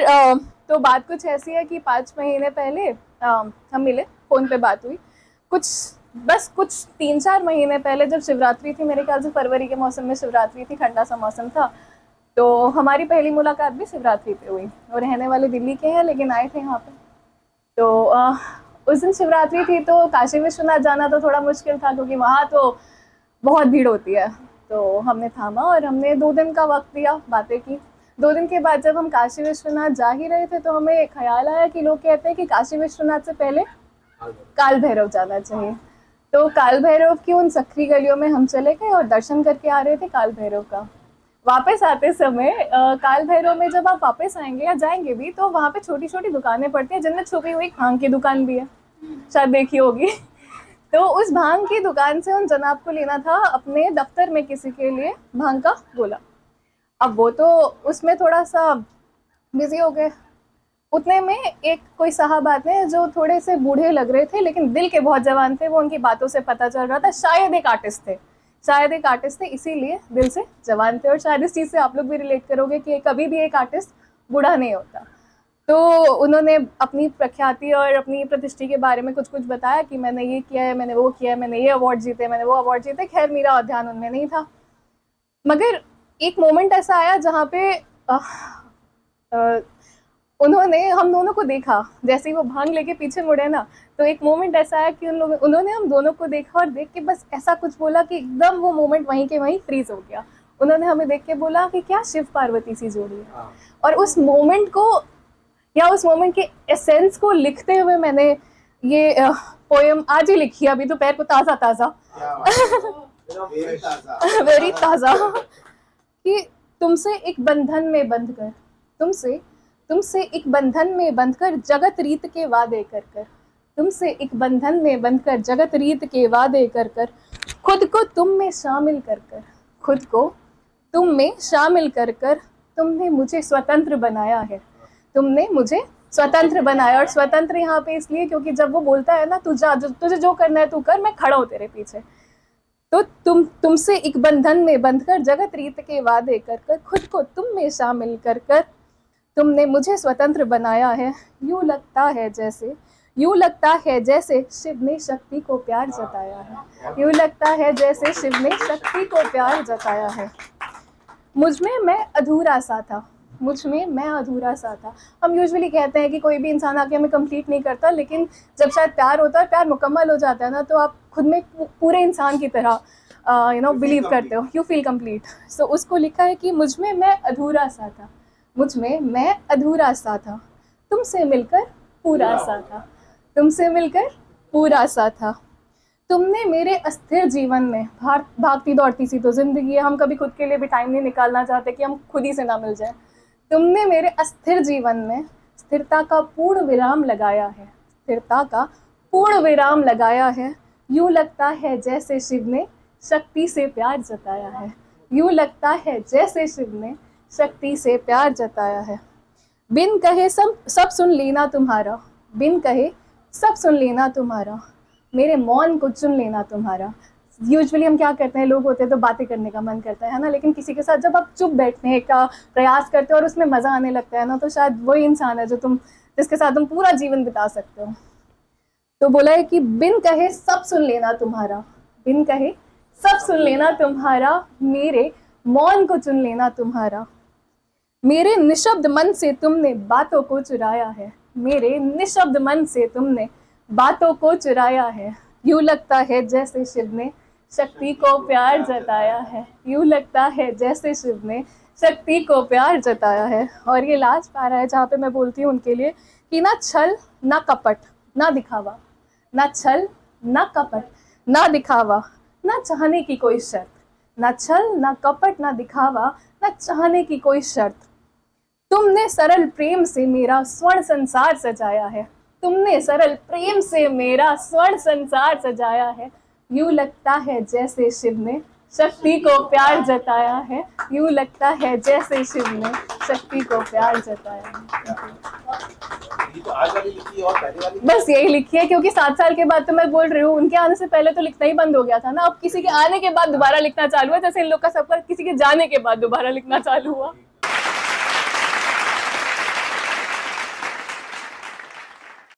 तो बात कुछ ऐसी है कि 5 महीने पहले हम मिले, फ़ोन पे बात हुई। कुछ 3-4 महीने पहले जब शिवरात्रि थी, मेरे ख्याल से फरवरी के मौसम में शिवरात्रि थी, ठंडा सा मौसम था, तो हमारी पहली मुलाकात भी शिवरात्रि पे हुई। वो रहने वाले दिल्ली के हैं लेकिन आए थे यहाँ पे। तो उस दिन शिवरात्रि थी, तो काशी विश्वनाथ जाना तो थोड़ा मुश्किल था क्योंकि वहाँ तो बहुत भीड़ होती है। तो हमने थामा और हमने 2 दिन का वक्त दिया, बातें की। 2 दिन के बाद जब हम काशी विश्वनाथ जा ही रहे थे तो हमें ख्याल आया कि लोग कहते हैं कि काशी विश्वनाथ से पहले काल भैरव जाना चाहिए। तो काल भैरव की उन सकरी गलियों में हम चले गए और दर्शन करके आ रहे थे काल भैरव का। वापस आते समय काल भैरव में जब आप वापस आएंगे या जाएंगे भी तो वहाँ पे छोटी छोटी दुकानें पड़ती हैं जिनमें छुपी हुई भांग की दुकान भी है, शायद देखी होगी। तो उस भांग की दुकान से उन जनाब को लेना था अपने दफ्तर में किसी के लिए भांग का गोला। अब वो तो उसमें थोड़ा सा बिजी हो गए। उतने में एक कोई साहब आते हैं जो थोड़े से बूढ़े लग रहे थे लेकिन दिल के बहुत जवान थे। वो उनकी बातों से पता चल रहा था शायद एक आर्टिस्ट थे, इसीलिए दिल से जवान थे। और शायद इस चीज़ से आप लोग भी रिलेट करोगे कि कभी भी एक आर्टिस्ट बूढ़ा नहीं होता। तो उन्होंने अपनी प्रख्याति और अपनी प्रतिष्ठा के बारे में कुछ कुछ बताया कि मैंने ये किया है, मैंने वो किया है, मैंने ये अवार्ड जीते, मैंने वो अवार्ड जीते। खैर मेरा ध्यान उनमें नहीं था, मगर एक मोमेंट ऐसा आया जहाँ पे उन्होंने हम दोनों को देखा। जैसे ही वो भांग लेके पीछे मुड़े ना, तो एक मोमेंट ऐसा आया कि उन्होंने हम दोनों को देखा और देख के बस ऐसा कुछ बोला कि एकदम वो मोमेंट वहीं के वहीं फ्रीज हो गया। उन्होंने हमें देख के बोला कि क्या शिव पार्वती सी जोड़ी है। और उस मोमेंट को या उस मोमेंट के एसेंस को लिखते हुए मैंने ये पोएम आज ही लिखी है, अभी तो पैर को ताज़ा ताज़ा वेरी ताज़ा कि तुमसे एक बंधन में बंधकर तुमसे एक बंधन में बंधकर जगत रीत के वादे कर कर, तुमसे एक बंधन में बंधकर जगत रीत के वादे कर कर, खुद को तुम में शामिल कर कर, खुद को तुम में शामिल कर कर, तुमने मुझे स्वतंत्र बनाया है, तुमने मुझे स्वतंत्र बनाया। और स्वतंत्र यहाँ पे इसलिए क्योंकि जब वो बोलता है ना तुझे जो करना है तू कर, मैं खड़ा हूँ तेरे पीछे। तो तुमसे एक बंधन में बंधकर जगत रीत के वादे कर कर, खुद को तुम में शामिल कर कर, तुमने मुझे स्वतंत्र बनाया है। यूँ लगता है जैसे शिव ने शक्ति को प्यार जताया है, यूँ लगता है जैसे शिव ने शक्ति को प्यार जताया है। मुझ में मैं अधूरा सा था। हम यूजुअली कहते हैं कि कोई भी इंसान आके हमें कंप्लीट नहीं करता, लेकिन जब शायद प्यार होता है, प्यार मुकम्मल हो जाता है ना, तो आप खुद में पूरे इंसान की तरह बिलीव करते हो, यू फील कंप्लीट। सो उसको लिखा है कि मुझ में मैं अधूरा सा था, तुमसे मिलकर पूरा सा था। तुमने मेरे अस्थिर जीवन में, भागती दौड़ती सी तो जिंदगी है, हम कभी खुद के लिए भी टाइम नहीं निकालना चाहते कि हम खुद ही से ना मिल जाए। तुमने मेरे अस्थिर जीवन में स्थिरता का पूर्ण विराम लगाया है। यूँ लगता है जैसे शिव ने शक्ति से प्यार जताया है, यूँ लगता है जैसे शिव ने शक्ति से प्यार जताया है। बिन कहे सब सुन लेना तुम्हारा, मेरे मौन को चुन लेना तुम्हारा। यूजुअली हम क्या करते हैं, लोग होते हैं तो बातें करने का मन करता है ना, लेकिन किसी के साथ जब आप चुप बैठने का प्रयास करते हो और उसमें मज़ा आने लगता है ना, तो शायद वही इंसान है जिसके साथ तुम पूरा जीवन बिता सकते हो। तो बोला है कि बिन कहे सब सुन लेना तुम्हारा, मेरे मौन को चुन लेना तुम्हारा। मेरे निशब्द मन से तुमने बातों को चुराया है, यूँ लगता है जैसे शिव ने शक्ति को प्यार जताया है। और ये लास्ट पारा है जहाँ पे मैं बोलती हूँ उनके लिए कि ना छल ना कपट ना दिखावा, ना चाहने की कोई शर्त, ना छल ना कपट ना दिखावा, ना चाहने की कोई शर्त। तुमने सरल प्रेम से मेरा स्वर्ण संसार सजाया है, यूँ लगता है जैसे शिव ने शक्ति को प्यार जताया है, तो आज वाली लिखी है और पहले वाली बस यही लिखी है क्योंकि 7 साल के बाद तो मैं बोल रही हूँ, उनके आने से पहले तो लिखना ही बंद हो गया था ना। अब किसी के आने के बाद दोबारा लिखना चालू है, जैसे इन लोग का सबका किसी के जाने के बाद दोबारा लिखना चालू हुआ।